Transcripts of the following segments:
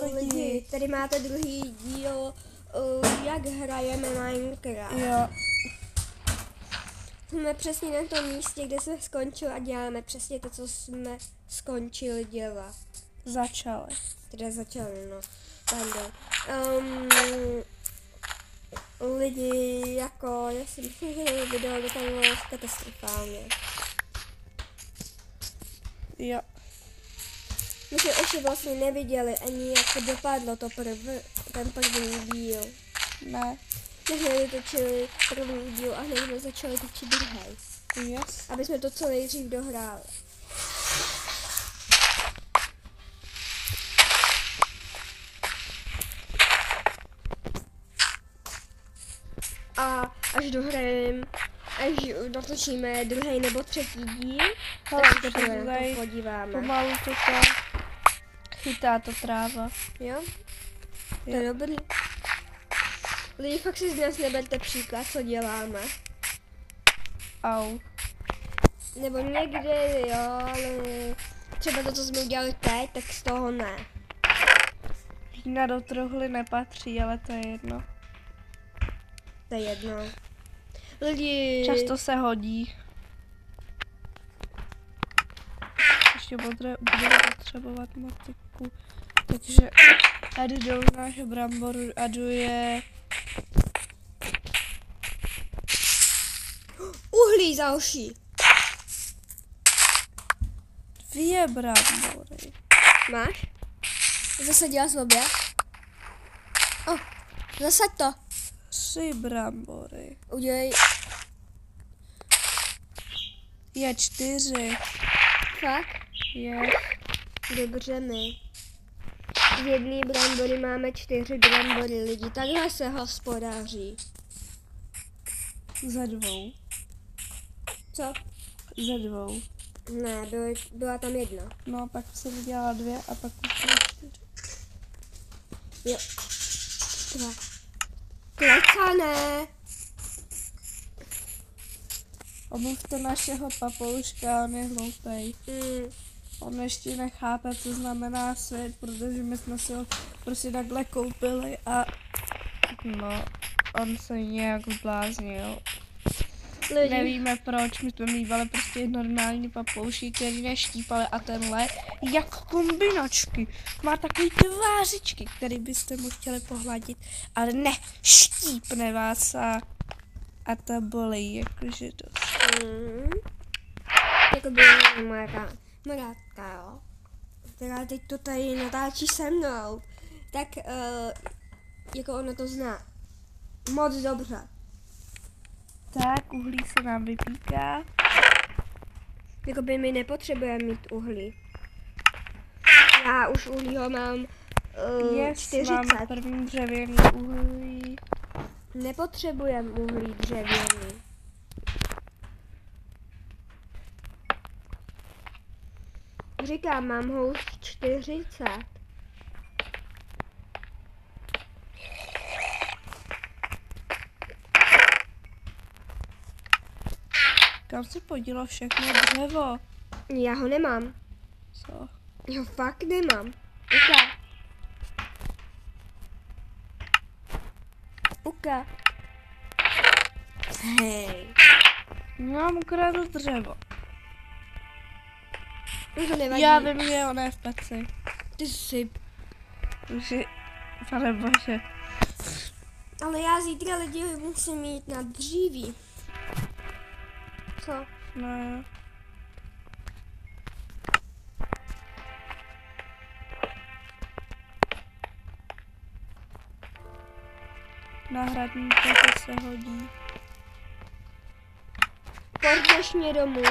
lidi, tady máte druhý díl, jak hrajeme Minecraft. Jo. Jsme přesně na tom místě, kde jsme skončili a děláme přesně to, co jsme skončili dělat. Začali. Teda začali, no. Pardon. Lidi, jako, já si myslím, že video dopadlo katastrofálně. Jo. My jsme ještě vlastně neviděli ani, jak dopadlo ten první díl. Ne. My jsme dotočili první díl a hned jsme začali točit druhý. Yes. Aby jsme to co nejdřív dohráli. A až dohrajeme, až dotočíme druhý nebo třetí díl, tak se teprve podíváme. Pomalu to chytá to tráva. Jo? To je dobrý. Lidi, fakt si z nás neberte příklad, co děláme. Au. Nebo někde, jo, ale třeba to, co jsme udělali teď, tak z toho ne. Vína do truhly nepatří, ale to je jedno. To je jedno. Lidi... Často se hodí. Ještě budeme potřebovat motiku. Takže tady jdou náš brambor a je... Uhlí další. 2 brambory. Máš? Zasadila jsi obě? Zasaď to. 3 brambory. Udělej. Je 4. Fakt? Je. Dobře my. Z jedné brambory máme 4 brambory lidi. Takhle se hospodáří. Ze 2. Co? Ze 2. Ne, byla tam jedna. No, pak jsem udělala 2 a pak už jsem 4. Jo. 2. Klecané. Omluvte našeho papouška, on je hloupej. On ještě nechápe, co znamená svět, protože my jsme si ho prostě takhle koupili a no, on se nějak zbláznil. Lidi. Nevíme proč, my jsme mývali prostě normální papouši, který neštípali a tenhle jak kombinačky. Má takový tvářičky, který byste mu chtěli pohladit, ale ne, štípne vás a to bolí, jakože dost. Jakoby moje kamarádka, jo, která teď to tady natáčí se mnou, tak jako ona to zná moc dobře. Tak, uhlí se nám vypíká. Jakoby my nepotřebujeme mít uhlí. Já už uhlího mám 40. Mám první dřevěný uhlí. Nepotřebujeme uhlí dřevěný. Říkám, mám ho už 40. Kam se podílo všechno dřevo? Já ho nemám. Co? Já ho fakt nemám. Uka. Uka. Hej. Mám ukradl dřevo. To nevadí. Já vím, že on je v peci. Ty jsi. Už je, pane bože. Ale já zítra lidi musím jít na dříví. Co? No jo. Náhradní to se hodí. Pojďeš mě domů.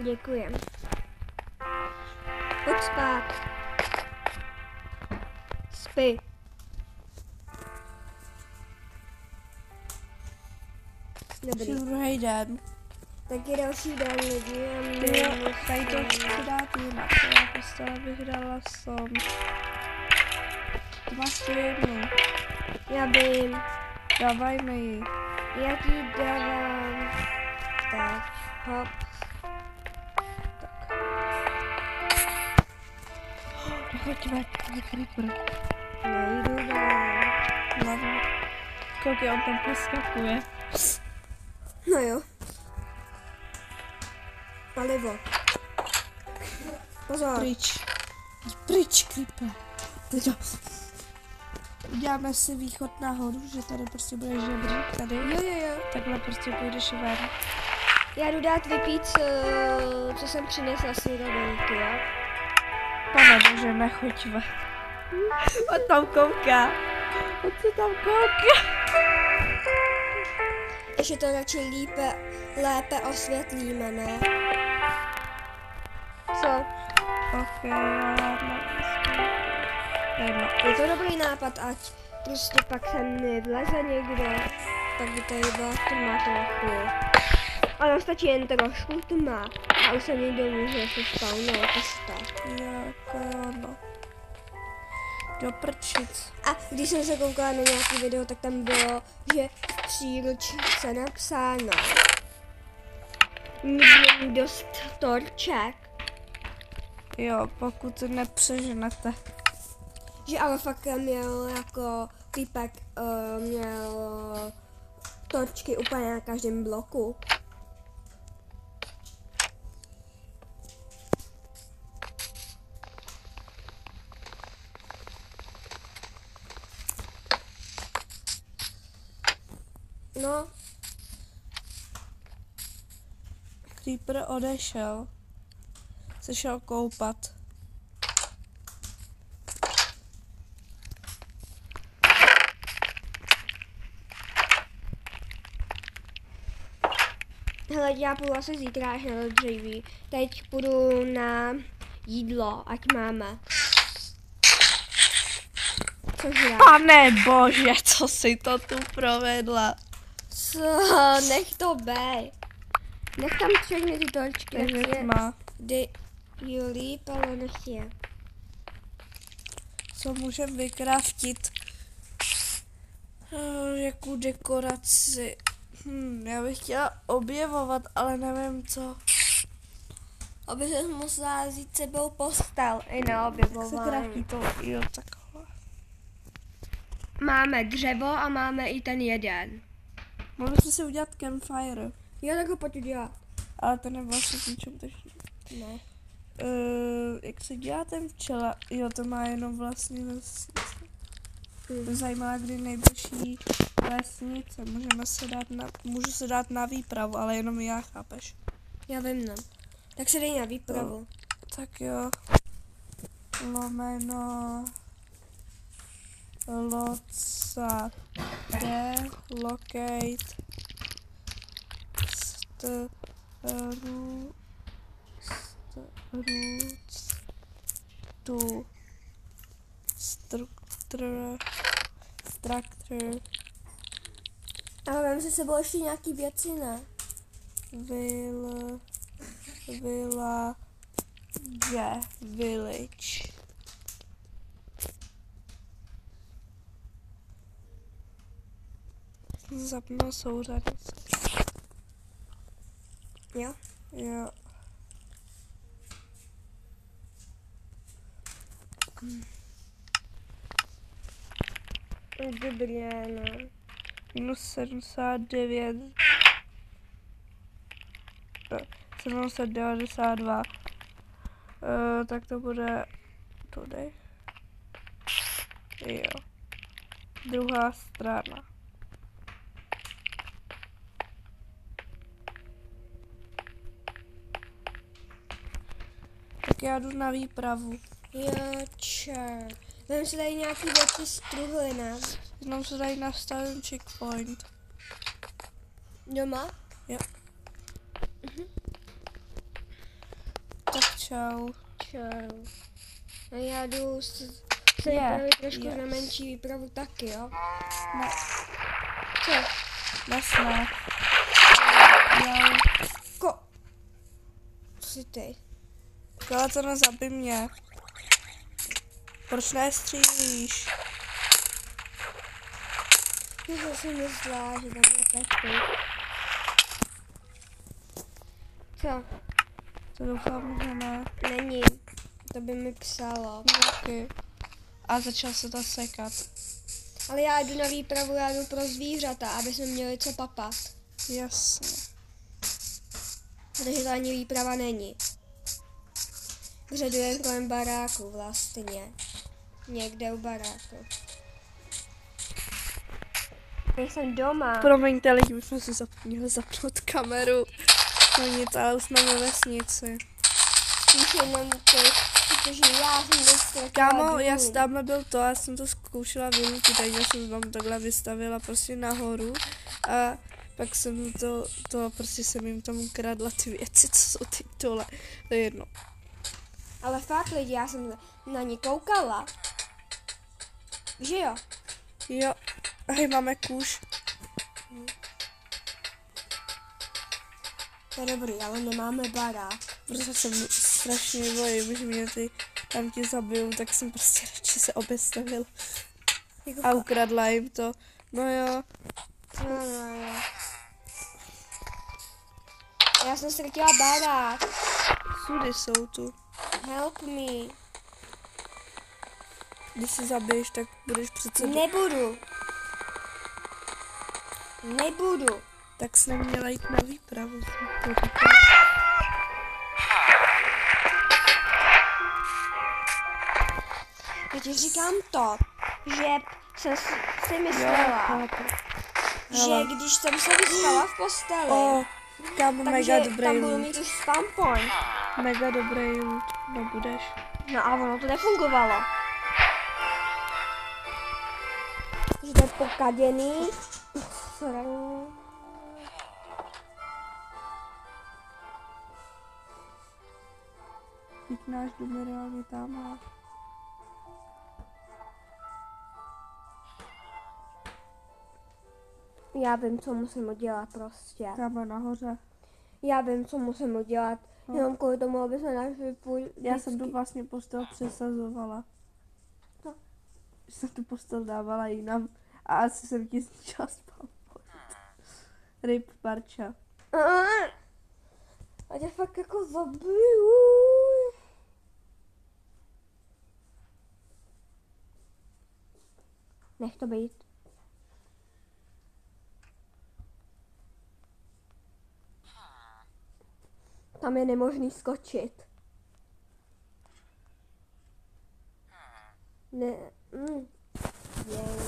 Děkujem. Pojď spát. Spí. Dobrý. Druhý den. Tak je další den lidi. Jo, tady to chci dát jinak. Já prostě bych dala som. Ty máš tu jednu. Já vím. Dávajme ji. Jak jí dávám? Hop. Nechoďme, to je creeper. Nejdu dál. Hlavně. Koukej, on tam poskakuje. No jo. Palivo. Pozor. Pryč. Pryč, creeper. Teď uděláme si východ nahoru, že tady prostě bude žebřík tady. Jo. Takhle prostě půjdeš ven. Já jdu dát vypít, co jsem přinesla si do velky, jo? Pane bože, nechoďme. On tam kouká. On se tam kouká. Ještě to radši lépe osvětlíme, ne? Co? Ok, já Je to dobrý nápad, ať prostě pak sem nevleze někdo, tak by tady byla tma trochu. Ale stačí jen trošku tma a už se někdo může se spawnovat a stát. jako no. Do prčic. A když jsem se koukala na nějaký video, tak tam bylo, že v příručce napsáno mít dost torček. Jo, pokud nepřeženete. Že ale fakt měl jako týpek, měl torčky úplně na každém bloku. No, Creeper odešel. Se šel koupat. hele, já půjdu asi zítra až na dříví. Teď půjdu na jídlo, ať máme. Cože? Pane bože, co jsi to tu provedla? Co? Nech to bej. Nech tam všechny ty torčky. Takže tma. Kdy jo líp, ale nech je. Co můžem vykraftit? Jakou dekoraci? Já bych chtěla objevovat, ale nevím co. Aby se musela vzít sebou postel i na Jak se objevování. kraftí to? Jo, takhle. Máme dřevo a máme i ten jeden. Mohli jsme si udělat campfire, Jo, tak ho pojď udělat. ale to nebylo se k ničemu tež. Ne. Jak se dělá ten včela? Jo, to má jenom vlastní vesnice. Mě zajímá, kdy nejbližší vesnice. Můžu se dát na výpravu, ale jenom já, chápeš? Já vím, no. Tak se dej na výpravu. Tak jo. Lomeno. Loca. De. Locate. Tu. Structure. Ale vem si sebou ještě nějaký věci, ne? Village. Zapnu souřadnici. Jo? Jo. Dobrý, no. Minus 79. 792. Tak to bude tady. Jo. Druhá strana. Tak já jdu na výpravu. Jo, čer. Vem si tady nějaký věci z truhly, ne? Jenom se tady nastavím checkpoint. Doma? Jo. Tak čau. Čau. A já jdu se Je, vypravit trošku yes. na menší výpravu taky, jo? Ne, Co? nesme. Jau. Co jsi ty? Kola to nezabij mě. Proč nestřílíš? Já jsem si myslela, že tam je pečku. Co? To doufám, že ne. Není. To by mi psalo. Okay. A začal se to sekat. Ale já jdu na výpravu, já jdu pro zvířata, aby jsme měli co papat. Jasně. Protože to ani výprava není. Řadujeme kolem baráku vlastně. Někde u baráku. Nejsem doma. Promiňte lidi, my jsme si zapomněli zapnout kameru. No nic, ale už jsme ve vesnici. Už jenom to, protože já jsem dostala. Kámo, tam byl to, já jsem to zkoušela vynutit, takže jsem vám takhle vystavila prostě nahoru a pak jsem prostě jsem jim tam ukradla ty věci, co jsou ty dole, to je jedno. Ale fakt lidi, já jsem na ně koukala. Že jo? Jo, hej, máme kůž. To je dobrý, ale nemáme barák. Protože jsem strašně bojím, že mě ty tam ti zabijou, tak jsem prostě radši se obestavil. A ukradla jim to. No jo. No. Já jsem ztratila barák. Sudy jsou tu. Help me. Když se zabiješ, tak budeš přece... Nebudu. Tak jsi neměla jít na výpravu. Já ti říkám to, že jsem si myslela, že když jsem se vyspala v posteli, kámo, mega dobrý tam budu loot. mít už spam point. Mega dobrý loot, no budeš. No a ono to nefungovalo. Že to je pokaděný. Teď náš dům je reálně tam. Já vím, co musím udělat prostě. Kámo, nahoře. Já vím, co musím udělat. No. Jenom kvůli tomu, aby se našli půl... Já jsem tu vlastně postel přesazovala. No. Jsem tu postel dávala jinam a asi jsem ti zničila spam point. Rip parča. A tě fakt jako zabiju. Nech to být. Tam je nemožný skočit. Ne.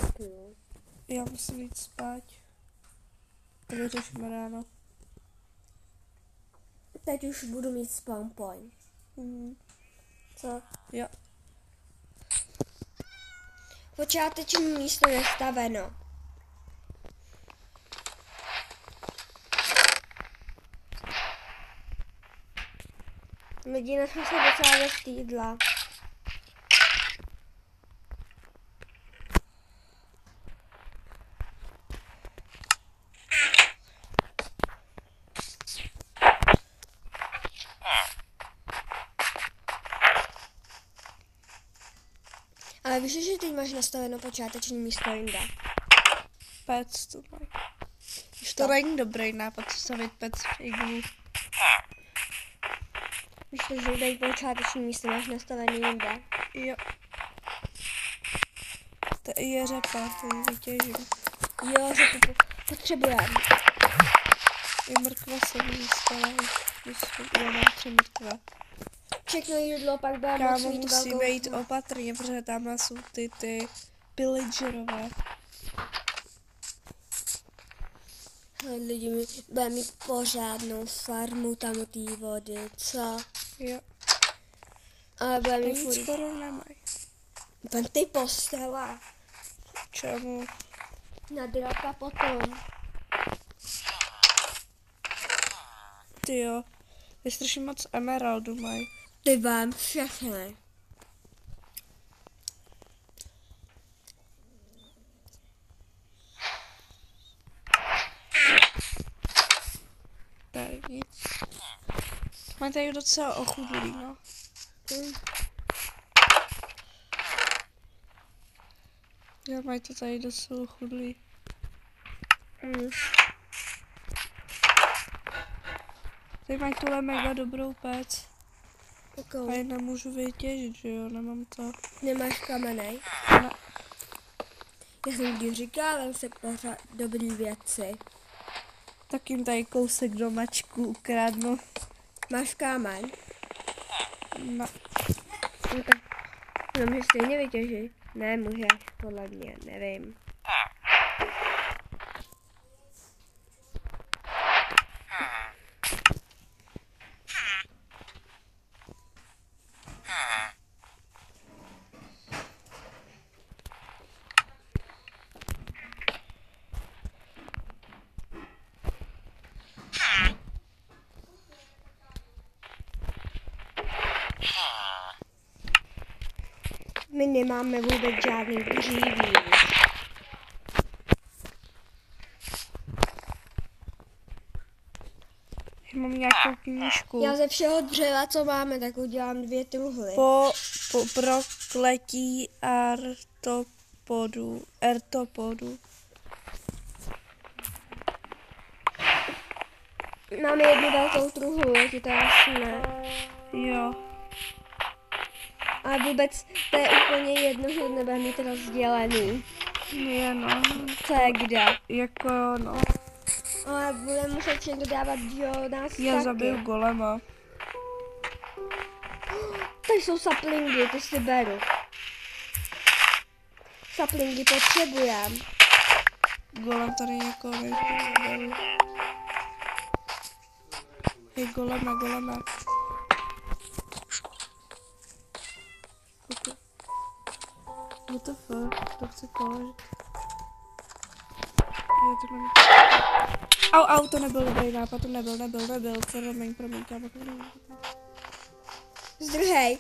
Děkuji. Já musím jít spát. To vyřešíme ráno. Teď už budu mít spawn point. Co? Jo. Počáteční místo nastaveno. Lidi jsme se docela dost jídla. Ale víš, že teď máš nastaveno počáteční místo jinde. Pec to mají. Už to není dobrý nápad stavit pec v iglu. Víš, že tady počáteční místo máš nastavený jinde. Jo. To je řepa, to ji vytěžím. Jo, že to potřebujeme. I mrkva jsem získala už. Já mám 3 mrkve. Všechno jídlo pak bude moc Kámo, mít musíme velkou... jít opatrně, protože tam jsou ty pillagerové. Lidi mi bude mít pořádnou farmu tam u té vody, co? Jo. Ale bude mít Nic skoro nemají. Tam ty postele. Čemu? Na draka potom. Ty jo. Je strašně moc emeraldu mají. Ty vám všechny. Tady nic. Mají tady docela ochudlý, no. Jo, mají to tady docela ochudlý. Tady mají tuhle mega dobrou pec. Jakou? A ji nemůžu vytěžit, že jo, nemám to. Nemáš kamenej? Ne. Já jsem ti říkala, že se pořád dobrý věci. Tak jim tady kousek domačku ukradnu. Máš kámen? No. No tak no, můžeš stejně vytěžit. Ne, můžeš, podle mě, nevím. My nemáme vůbec žádný dříví. Mám nějakou knížku. Já ze všeho dřeva, co máme, tak udělám 2 truhly. Po prokletí ertopodu. Máme jednu velkou truhlu, je ti to jasné. Jo. A vůbec to je úplně jedno, že nebudeme mít rozdělený. Je no. Co je kde. Jako jo, no. Ale budeme muset všechno dávat do nás Já taky. zabiju golema. To jsou saplingy, ty si beru. Saplingy potřebujeme. Golem tady někoho než hej, goleme. What the fuck? To chci položit. Já to mám... Au, to nebyl dobrý nápad, to nebyl. Promiň, kámo. Zdrhej.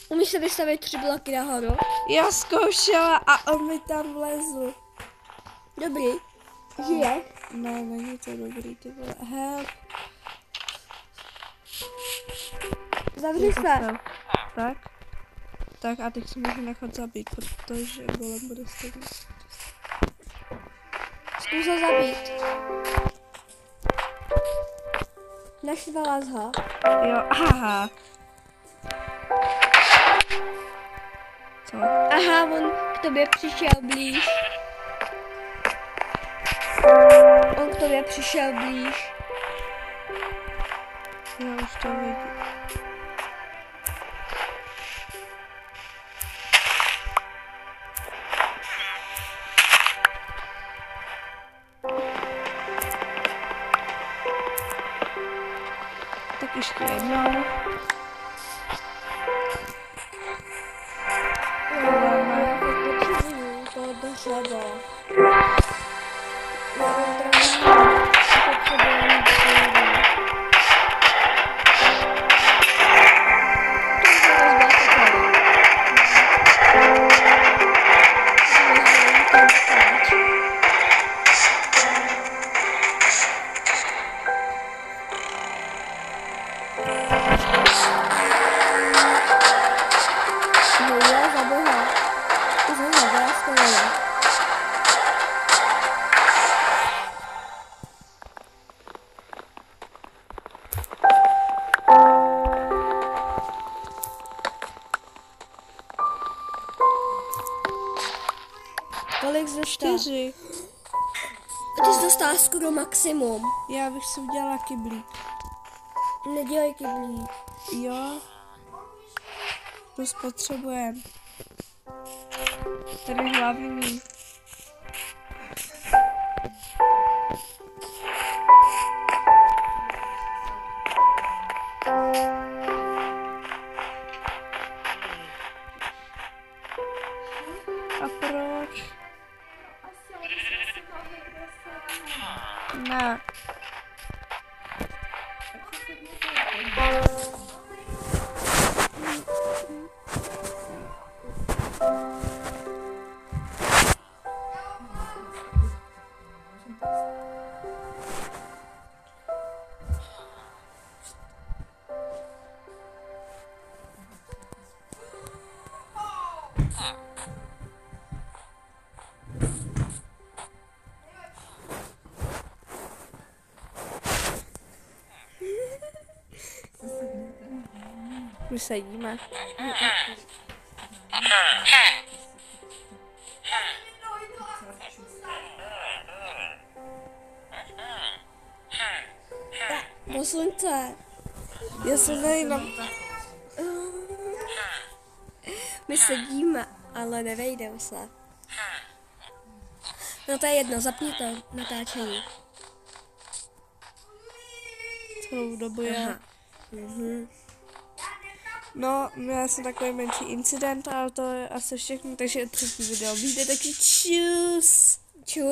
Umíš se vystavit 3 bloky nahoru? Já zkoušela a on mi tam vlezl. Dobrý. Žiješ? Ne, není to dobrý, ty vole. Help. Zavři se. Tak a teď se můžu nechat zabít, protože golem bude stejný. Zkus ho zabít. Naštvala ho. Jo, aha. Co? Aha, on k tobě přišel blíž. On k tobě přišel blíž. Já už to vidím. Tak ještě jednou. Já potřebuju to dřevo. Kolik jsi dostal? 4. Ty jsi dostala skoro maximum. Já bych si udělala kyblík. Nedělej kyblík. Jo. To spotřebujeme. Tady hlavní. A proč? Ne. My sedíme. Posuň se. Já se nejdem. My sedíme, ale nevejdeme se. No to je jedno, zapni to natáčení. Celou dobu je. No, měla jsem takový menší incident, ale to je asi všechno, takže třetí video vyjde, taky čus. Čus.